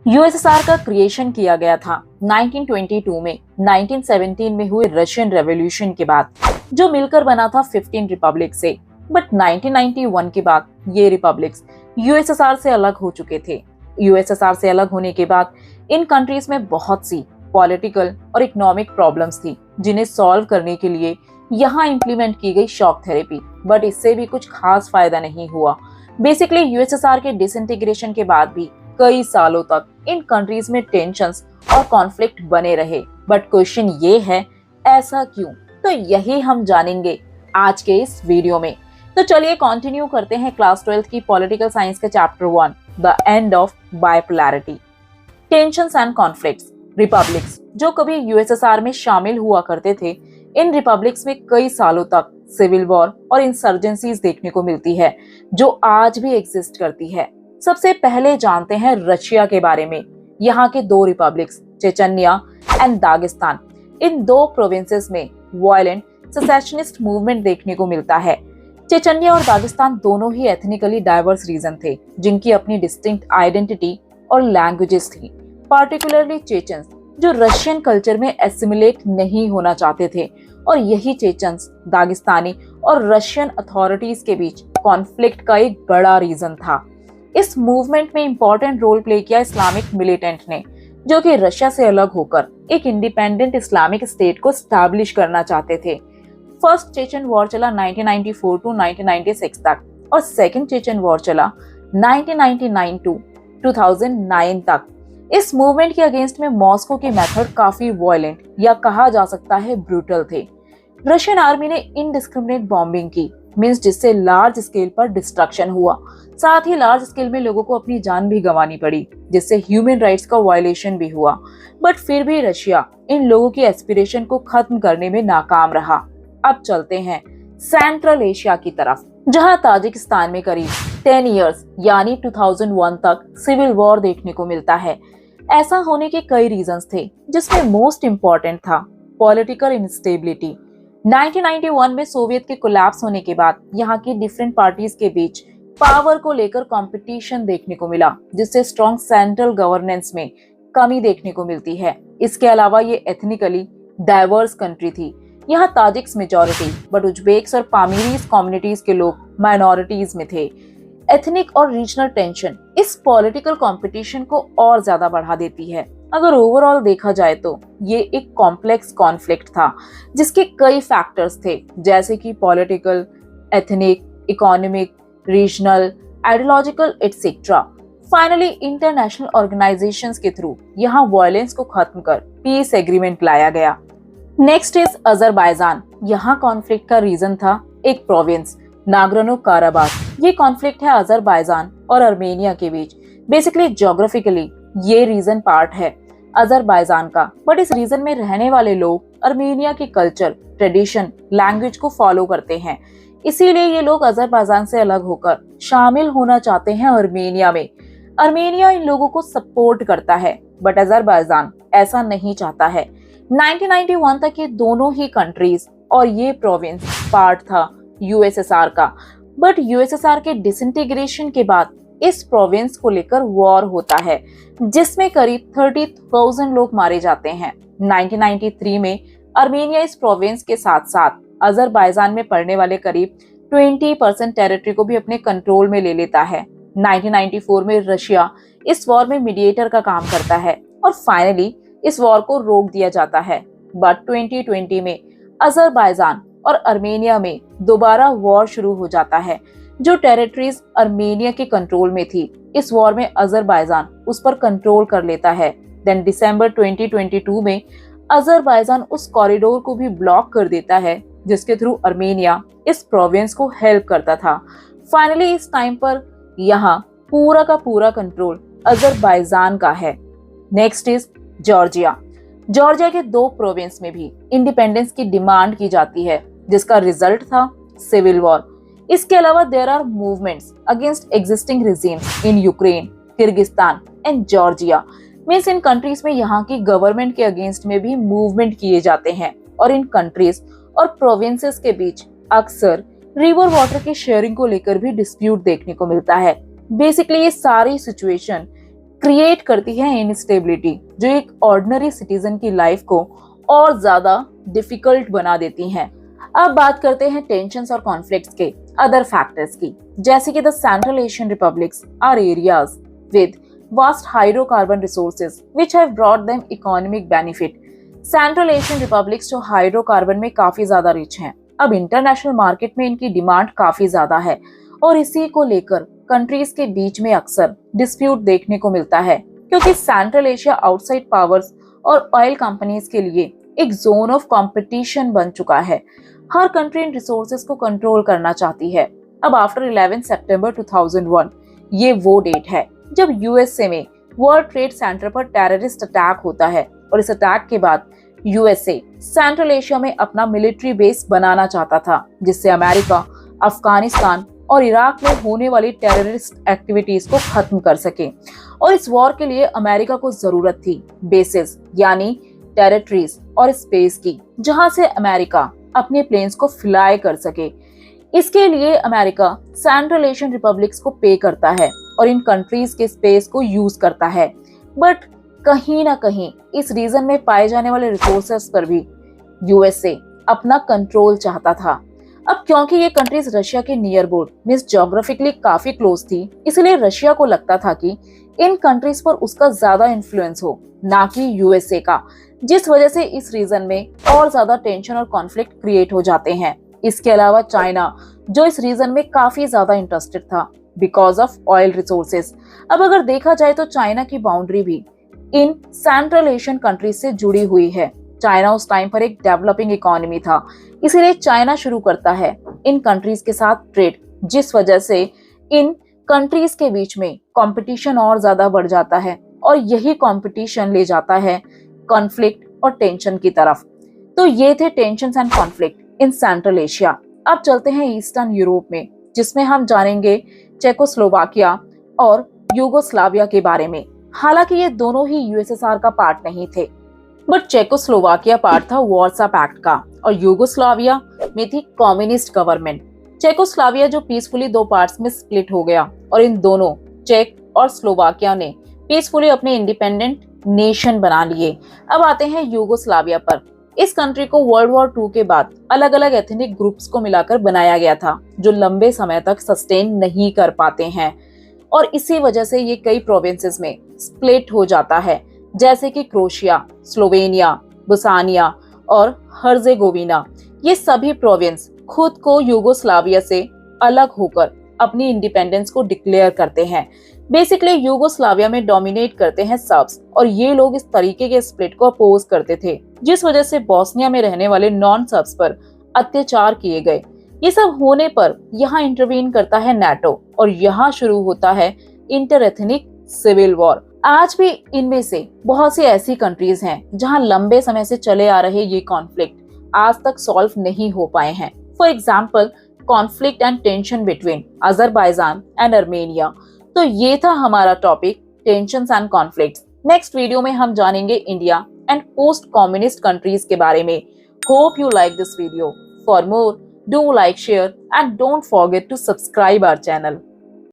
USSR का creation किया गया था 1922 में 1917 में हुए रशियन रेवोल्यूशन के बाद, जो मिलकर बना था 15 रिपब्लिक से। बट 1991 के बाद ये रिपब्लिक्स यूएसएसआर से अलग हो चुके थे। यूएसएसआर से अलग होने के बाद इन कंट्रीज में बहुत सी पॉलिटिकल और इकोनॉमिक प्रॉब्लम्स थी, जिन्हें सॉल्व करने के लिए यहाँ इम्प्लीमेंट की गई शॉक थेरेपी। बट इससे भी कुछ खास फायदा नहीं हुआ। बेसिकली यूएसएसआर के डिसइंटीग्रेशन के बाद भी कई सालों तक इन कंट्रीज में टेंशंस और कॉन्फ्लिक्ट बने रहे। बट क्वेश्चन ये है, ऐसा क्यों? तो यही हम जानेंगे आज के इस वीडियो में। तो चलिए कंटिन्यू करते हैं क्लास 12 की पॉलिटिकल साइंस के chapter 1, the end of bipolarity. Tensions and conflicts. Republics जो कभी यूएसएसआर में शामिल हुआ करते थे, इन रिपब्लिक्स में कई सालों तक सिविल वॉर और इंसर्जेंसीज देखने को मिलती है, जो आज भी एग्जिस्ट करती है। सबसे पहले जानते हैं रशिया के बारे में। यहाँ के दो रिपब्लिक्स, चेचन्या एंड दागिस्तान, इन दो प्रोविंसेस में वायलेंट सेसेशनिस्ट मूवमेंट देखने को मिलता है। चेचन्या और दागिस्तान दोनों ही एथनिकली डाइवर्स रीजन थे, जिनकी अपनी डिस्टिंक्ट आइडेंटिटी और लैंग्वेजेस थी। पार्टिकुलरली चेचन्स, जो रशियन कल्चर में एसिमिलेट नहीं होना चाहते थे, और यही चेचन्स दागिस्तानी और रशियन अथॉरिटीज के बीच कॉन्फ्लिक्ट का एक बड़ा रीजन था। इस मूवमेंट में इंपॉर्टेंट रोल प्ले किया इस्लामिक मिलिटेंट ने, जो कि रशिया से अलग होकर एक इंडिपेंडेंट इस्लामिक स्टेट को स्टैब्लिश करना चाहते थे। फर्स्ट चेचन वॉर चला 1994 टू 1996 तक, और सेकंड चेचन वॉर चला 1999 टू 2009 तक। इस मूवमेंट के अगेंस्ट में मॉस्को के मेथड काफी वायलेंट या कहा जा सकता है ब्रूटल थे। रशियन आर्मी ने इनडिस्क्रिमिनेट बॉम्बिंग की, मींस जिससे लार्ज स्केल पर डिस्ट्रक्शन हुआ। साथ ही लार्ज स्केल में लोगों को अपनी जान भी गंवानी पड़ी, जिससे ह्यूमन राइट्स का वायलेशन भी हुआ। बट फिर भी रशिया इन लोगों की एस्पिरेशन को खत्म करने में नाकाम रहा। अब चलते हैं सेंट्रल एशिया की तरफ, जहां ताजिकिस्तान में करीब 10 इयर्स यानी 2001 तक सिविल वॉर देखने को मिलता है। ऐसा होने के कई रीजंस थे, जिसमें मोस्ट इम्पोर्टेंट था पॉलिटिकल इंस्टेबिलिटी। 1991 में सोवियत के कोलैप्स होने के बाद यहाँ की डिफरेंट पार्टीज के बीच पावर को लेकर कंपटीशन देखने को मिला, जिससे स्ट्रॉन्ग सेंट्रल गवर्नेंस में कमी देखने को मिलती है। इसके अलावा ये एथनिकली डाइवर्स कंट्री थी। यहाँ ताजिक्स मेजॉरिटी, बट उज्बेक्स और पामीरीज कम्युनिटीज के लोग माइनॉरिटीज में थे। एथनिक और रीजनल टेंशन इस पॉलिटिकल कंपटीशन को और ज्यादा बढ़ा देती है। अगर ओवरऑल देखा जाए तो ये एक कॉम्प्लेक्स कॉन्फ्लिक्ट था, जिसके कई फैक्टर्स थे, जैसे कि political, ethnic, economic, regional, ideological etcetera. Finally international organisations के थ्रू यहाँ वायलेंस को खत्म कर पीस एग्रीमेंट लाया गया। Next is Azerbaijan. यहाँ कॉन्फ्लिक्ट का रीजन था एक प्रोविंस नागोर्नो काराबाख। ये कॉन्फ्लिक्ट है अजरबैजान और आर्मेनिया के बीच। बेसिकली ज्योग्राफिकली ये रीजन पार्ट है अजरबैजान का, बट इस रीजन में रहने वाले लोग आर्मेनिया के कल्चर, ट्रेडिशन, लैंग्वेज को फॉलो करते हैं। इसीलिए ये लोग अजरबैजान से अलग होकर शामिल होना चाहते हैं आर्मेनिया में। आर्मेनिया इन लोगों को सपोर्ट करता है, बट अजरबैजान ऐसा नहीं चाहता है। 1991 तक ये दोनों ही कंट्रीज और ये प्रोविंस पार्ट था यूएसएसआर का। बट यूएसएसआर के डिसइंटीग्रेशन के बाद इस प्रोविंस को लेकर वॉर होता है, जिसमें करीब 30,000 लोग मारे जाते हैं। 1993 में आर्मेनिया इस प्रोविंस के साथ साथ अजरबैजान में पड़ने वाले करीब 20% टेरिटरी को भी अपने कंट्रोल में ले लेता है। 1994 में रशिया इस वॉर में मीडिएटर का काम करता है, और फाइनली इस वॉर को रोक दिया जाता है। बट 2020 में अजरबैजान और आर्मेनिया में दोबारा वॉर शुरू हो जाता है, जो टेरिटरीज आर्मेनिया के कंट्रोल में थी। इस वॉर में अजरबैजान उस पर कंट्रोल कर लेता है। देन दिसंबर 2022 में अजरबैजान उस कॉरिडोर को भी ब्लॉक कर देता है, जिसके थ्रू आर्मेनिया इस प्रोविंस को हेल्प करता था। फाइनली इस टाइम पर यहाँ पूरा का पूरा कंट्रोल अजरबैजान का है। Next is Georgia. जॉर्जिया के दो प्रोविंस में भी इंडिपेंडेंस की डिमांड की जाती है, जिसका रिजल्ट था सिविल वॉर। इसके अलावा there are movements against existing regimes in Ukraine, Kyrgyzstan and Georgia. Means इन कंट्रीज में यहाँ की गवर्नमेंट के अगेंस्ट में भी मूवमेंट किए जाते हैं, और इन कंट्रीज और प्रोविंसेस के बीच अक्सर रिवर वाटर की शेयरिंग को लेकर भी डिस्प्यूट देखने को मिलता है। बेसिकली ये सारी सिचुएशन क्रिएट करती है इनस्टेबिलिटी, जो एक ऑर्डिनरी सिटीजन की लाइफ को और ज्यादा डिफिकल्ट बना देती हैं। अब बात करते हैं टेंशन्स और कॉन्फ्लिक्ट्स के अदर फैक्टर्स की, जैसे कि the central Asian republics are areas with vast hydrocarbon resources which have brought them economic benefit. Central Asian republics जो हाइड्रोकार्बन में काफी ज्यादा रिच हैं, अब इंटरनेशनल मार्केट में इनकी डिमांड काफी ज्यादा है और इसी को लेकर कंट्रीज के बीच में अक्सर डिस्प्यूट देखने को मिलता है, क्योंकि सेंट्रल एशिया आउटसाइड पावर्स और ऑयल कंपनीज के लिए एक जोन ऑफ कंपटीशन बन चुका है। हर कंट्री इन रिसोर्सेज को कंट्रोल करना चाहती है। अब आफ्टर 11 सितंबर 2001 ये वो डेट है जब यूएसए में वर्ल्ड ट्रेड सेंटर पर टेररिस्ट अटैक होता है और इस अटैक के बाद यूएसए सेंट्रल एशिया में अपना मिलिट्री बेस बनाना चाहता था, जिससे अमेरिका अफगानिस्तान और इराक में होने वाली टेररिस्ट एक्टिविटीज को खत्म कर सके। और इस वॉर के लिए अमेरिका को जरूरत थी बेसिस यानी टेरिटरीज और स्पेस की, जहां से अमेरिका अपने प्लेन्स को फ्लाई कर सके। इसके लिए अमेरिका सेंट्रल एशियन रिपब्लिक्स को पे करता है और इन कंट्रीज के स्पेस को यूज करता है। बट कहीं ना कहीं इस रीजन में पाए जाने वाले रिसोर्सेस पर भी यूएसए अपना कंट्रोल चाहता था। अब क्योंकि ये कंट्रीज रशिया के नियर बोर्ड मींस ज्योग्राफिकली काफी क्लोज थी, इसलिए रशिया को लगता था कि इन कंट्रीज पर उसका ज्यादा इन्फ्लुएंस हो, ना कि यूएसए का, जिस वजह से इस रीजन में और ज्यादा टेंशन और कॉन्फ्लिक्ट क्रिएट हो जाते हैं। इसके अलावा चाइना, जो इस रीजन में काफी ज्यादा इंटरेस्टेड था बिकॉज ऑफ ऑयल रिसोर्सेज। अब अगर देखा जाए तो चाइना की बाउंड्री भी इन सेंट्रल एशियन कंट्रीज से जुड़ी हुई है। चाइना उस टाइम पर एक डेवलपिंग इकोनॉमी था, इसीलिए चाइना शुरू करता है इन कंट्रीज के साथ ट्रेड, जिस वजह से इन कंट्रीज के बीच में कंपटीशन और ज्यादा बढ़ जाता है और यही कंपटीशन ले जाता है कॉन्फ्लिक्ट और टेंशन की तरफ। तो ये थे tensions and conflict in central Asia. अब चलते हैं ईस्टर्न यूरोप में, जिसमें हम जानेंगे चेकोस्लोवाकिया और यूगोस्लाविया के बारे में। हालांकि ये दोनों ही यूएसएसआर का पार्ट नहीं थे, बट चेकोस्लोवाकिया पार्ट था वार्सा पैक्ट का और यूगोस्लाविया में थी कम्युनिस्ट गवर्नमेंट। चेकोस्लाविया जो पीसफुली दो पार्ट्स में स्प्लिट हो गया और इन दोनों चेक और स्लोवाकिया ने पीसफुली अपने इंडिपेंडेंट नेशन बना लिए। अब आते हैं यूगोस्लाविया पर। इस कंट्री को वर्ल्ड वॉर 2 के बाद अलग अलग एथनिक ग्रुप्स को मिलाकर बनाया गया था, जो लंबे समय तक सस्टेन नहीं कर पाते हैं और इसी वजह से ये कई प्रोविंसेस में स्प्लिट हो जाता है, जैसे कि क्रोशिया, स्लोवेनिया, बोस्निया और हर्जेगोविना। ये सभी प्रोविंस खुद को यूगोस्लाविया से अलग होकर अपनी इंडिपेंडेंस को डिक्लेयर करते हैं। बेसिकली यूगोस्लाविया में डोमिनेट करते हैं सर्ब्स और ये लोग इस तरीके के स्प्लिट को अपोज करते थे, जिस वजह से बोस्निया में रहने वाले नॉन सर्ब्स पर अत्याचार किए गए। ये सब होने पर यहाँ इंटरवीन करता है नाटो और यहाँ शुरू होता है इंटर एथनिक सिविल वॉर। आज भी इनमें से बहुत सी ऐसी कंट्रीज हैं जहां लंबे समय से चले आ रहे ये कॉन्फ्लिक्ट आज तक सॉल्व नहीं हो पाए हैं। For example conflict and tension between Azerbaijan and Armenia. तो ये था हमारा topic tensions and conflicts. Next video में हम जानेंगे India and post communist countries के बारे में। Hope you like this video. For more, do like, share and don't forget to subscribe our channel.